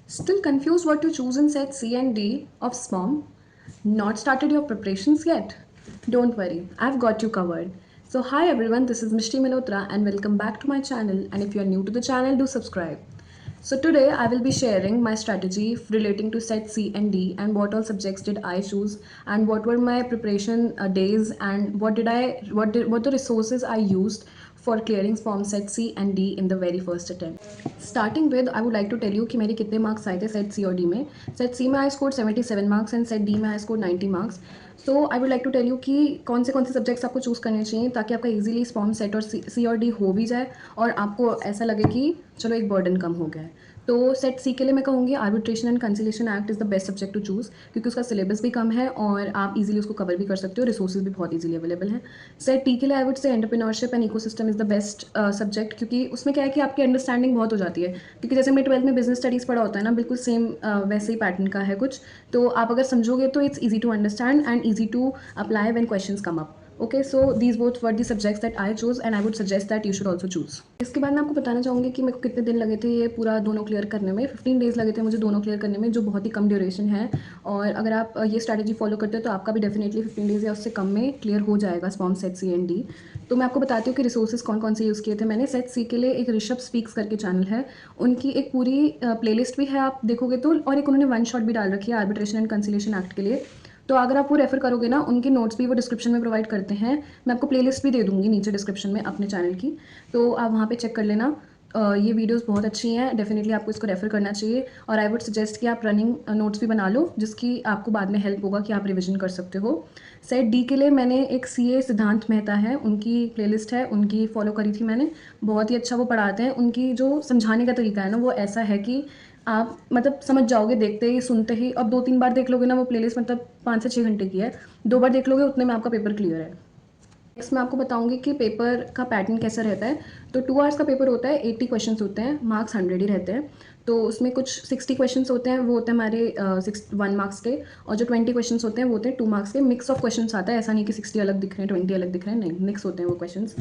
Still confused what to choose in set C and D of SPOM? Not started your preparations yet? Don't worry, I've got you covered. So hi everyone, this is Mishti Minotra and welcome back to my channel, and if you are new to the channel, do subscribe. So today I will be sharing my strategy relating to set C and D and what all subjects did I choose and what were my preparation days and what the resources I used for clearing SPOM set C and D in the very first attempt. Starting with, I would like to tell you कि मेरे कितने marks आए थे set सी और D में. Set C में I score 77 marks and set D में I score 90 marks. So I would like to tell you कि कौन से सब्जेक्ट्स आपको चूज़ करने चाहिए ताकि आपका इजीली स्पॉम सेट और सी और डी हो भी जाए और आपको ऐसा लगे कि चलो एक बर्डन कम हो गया है. तो सेट सी के लिए मैं कहूँगी arbitration and conciliation act is the best subject to choose, क्योंकि उसका सिलेबस भी कम है और आप इजीली उसको कवर भी कर सकते हो, रिसोर्सेज भी बहुत इजीली अवेलेबल हैं. सेट टी के लिए आई वुड से entrepreneurship and ecosystem is the best subject, क्योंकि उसमें क्या है कि आपकी अंडरस्टैंडिंग बहुत हो जाती है, क्योंकि जैसे हमने 12th में बिजनेस स्टडीज़ पढ़ा होता है ना, बिल्कुल सेम वैसे ही पैटर्न का है कुछ. तो आप अगर समझोगे तो it's easy to understand and easy to apply when questions come up. Okay, so these both were the subjects that I chose and I would suggest that you should also choose. इसके बाद मैं आपको बताना चाहूँगी कि मेरे को कितने दिन लगे थे ये पूरा दोनों क्लियर करने में. 15 डेज़ लगे थे मुझे दोनों क्लियर करने में, जो बहुत ही कम ड्यूरेशन है. और अगर आप ये स्ट्रैटेजी फॉलो करते हो तो आपका भी डेफिनेटली 15 डेज़ या उससे कम में क्लियर हो जाएगा स्पॉम सेट सी एंड डी. तो मैं आपको बताती हूँ कि रिसोर्सेज कौन कौन से यूज़ किए थे मैंने. सेट सी के लिए एक ऋषभ स्पीक्स करके चैनल है, उनकी एक पूरी प्लेलिस्ट भी है आप देखोगे तो, और एक उन्होंने वन शॉट भी डाल रखी है आर्बिट्रेशन एंड कंसिलेशन एक्ट के लिए. तो अगर आप वो रेफर करोगे ना, उनके नोट्स भी वो डिस्क्रिप्शन में प्रोवाइड करते हैं. मैं आपको प्लेलिस्ट भी दे दूँगी नीचे डिस्क्रिप्शन में अपने चैनल की, तो आप वहाँ पे चेक कर लेना. ये वीडियोस बहुत अच्छी हैं, डेफिनेटली आपको इसको रेफ़र करना चाहिए. और आई वुड सजेस्ट कि आप रनिंग नोट्स भी बना लो, जिसकी आपको बाद में हेल्प होगा कि आप रिविजन कर सकते हो. सेट डी के लिए मैंने एक सीए सिद्धांत मेहता है, उनकी प्लेलिस्ट है, उनकी फॉलो करी थी मैंने. बहुत ही अच्छा वो पढ़ाते हैं. उनकी जो समझाने का तरीका है ना, वो ऐसा है कि आप मतलब समझ जाओगे देखते ही सुनते ही. अब 2-3 बार देख लोगे ना वो प्लेलिस्ट, मतलब 5 से 6 घंटे की है, 2 बार देख लोगे उतने में आपका पेपर क्लियर है. नेक्स्ट मैं आपको बताऊंगी कि पेपर का पैटर्न कैसा रहता है. तो 2 आवर्स का पेपर होता है, 80 क्वेश्चंस होते हैं, मार्क्स 100 ही रहते हैं. तो उसमें कुछ 60 क्वेश्चंस होते हैं, वो होते हैं हमारे 1 मार्क्स के, और जो 20 क्वेश्चंस होते हैं वो होते हैं 2 मार्क्स के. मिक्स ऑफ क्वेश्चंस आता है, ऐसा नहीं कि 60 अलग दिख रहे हैं 20 अलग दिख रहे हैं, नहीं, मिक्स होते हैं वो क्वेश्चंस.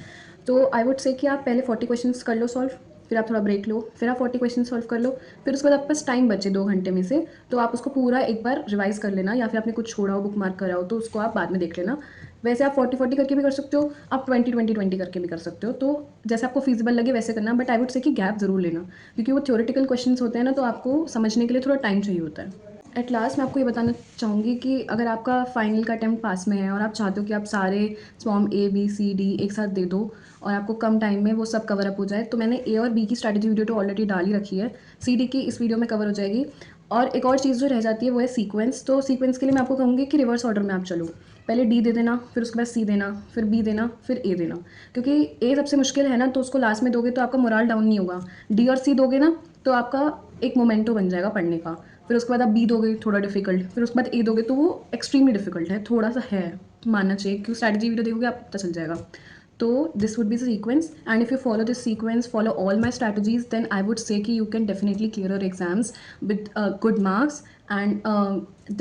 तो आई वुड से कि आप पहले 40 क्वेश्चंस कर लो सॉल्व, फिर आप थोड़ा ब्रेक लो, फिर आप 40 क्वेश्चन सॉल्व कर लो, फिर उसके बाद आपके पास टाइम बचे 2 घंटे में से, तो आप उसको पूरा एक बार रिवाइज़ कर लेना, या फिर आपने कुछ छोड़ा हो, बुक मार्क करा हो, तो उसको आप बाद में देख लेना. वैसे आप 40-40 करके भी कर सकते हो, आप 20-20-20 करके भी कर सकते हो, तो जैसे आपको फीजिबल लगे वैसे करना. बट आई वुड से कि गैप ज़रूर लेना, क्योंकि वो थ्योरेटिकल क्वेश्चंस होते हैं ना, तो आपको समझने के लिए थोड़ा टाइम चाहिए होता है. एट लास्ट मैं आपको ये बताना चाहूँगी कि अगर आपका फाइनल का अटैम्प्ट पास में है और आप चाहते हो कि आप सारे form A B C D एक साथ दे दो और आपको कम टाइम में वो सब कवर अप हो जाए, तो मैंने ए और बी की स्ट्रैटेजी वीडियो तो ऑलरेडी डाल ही रखी है. सी डी की इस वीडियो में कवर हो जाएगी. और एक और चीज़ जो रह जाती है वो है सीक्वेंस. तो सीक्वेंस के लिए मैं आपको कहूँगी कि रिवर्स ऑर्डर में आप चलो, पहले डी दे देना, फिर उसके बाद सी देना, फिर बी देना, फिर ए देना, क्योंकि ए सबसे मुश्किल है ना, तो उसको लास्ट में दोगे तो आपका मोराल डाउन नहीं होगा. डी और सी दोगे ना तो आपका एक मोमेंटो बन जाएगा पढ़ने का. फिर उसके बाद आप बी दोगे थोड़ा डिफिकल्ट, फिर उसके बाद ए दोगे तो वो एक्सट्रीमली डिफिकल्ट है, थोड़ा सा है, मानना चाहिए, क्योंकि स्ट्रैटेजी वीडियो देखोगे आप पता चल जाएगा. तो this would be sequence, and if you follow this sequence, follow all my strategies, then I would say कि you can definitely clear your exams with good marks. And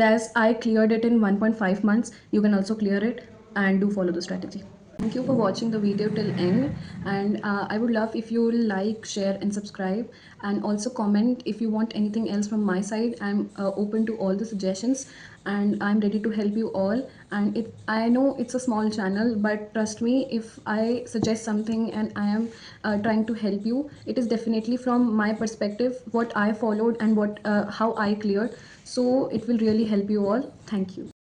as I cleared it in 1.5 months, you can also clear it, and do follow the strategy. Thank you for watching the video till end, and I would love if you like, share and subscribe, and also comment if you want anything else from my side. I'm open to all the suggestions and I'm ready to help you all. And I know it's a small channel, but trust me, if I suggest something and I am trying to help you, it is definitely from my perspective, what I followed and what how I cleared. So it will really help you all. Thank you.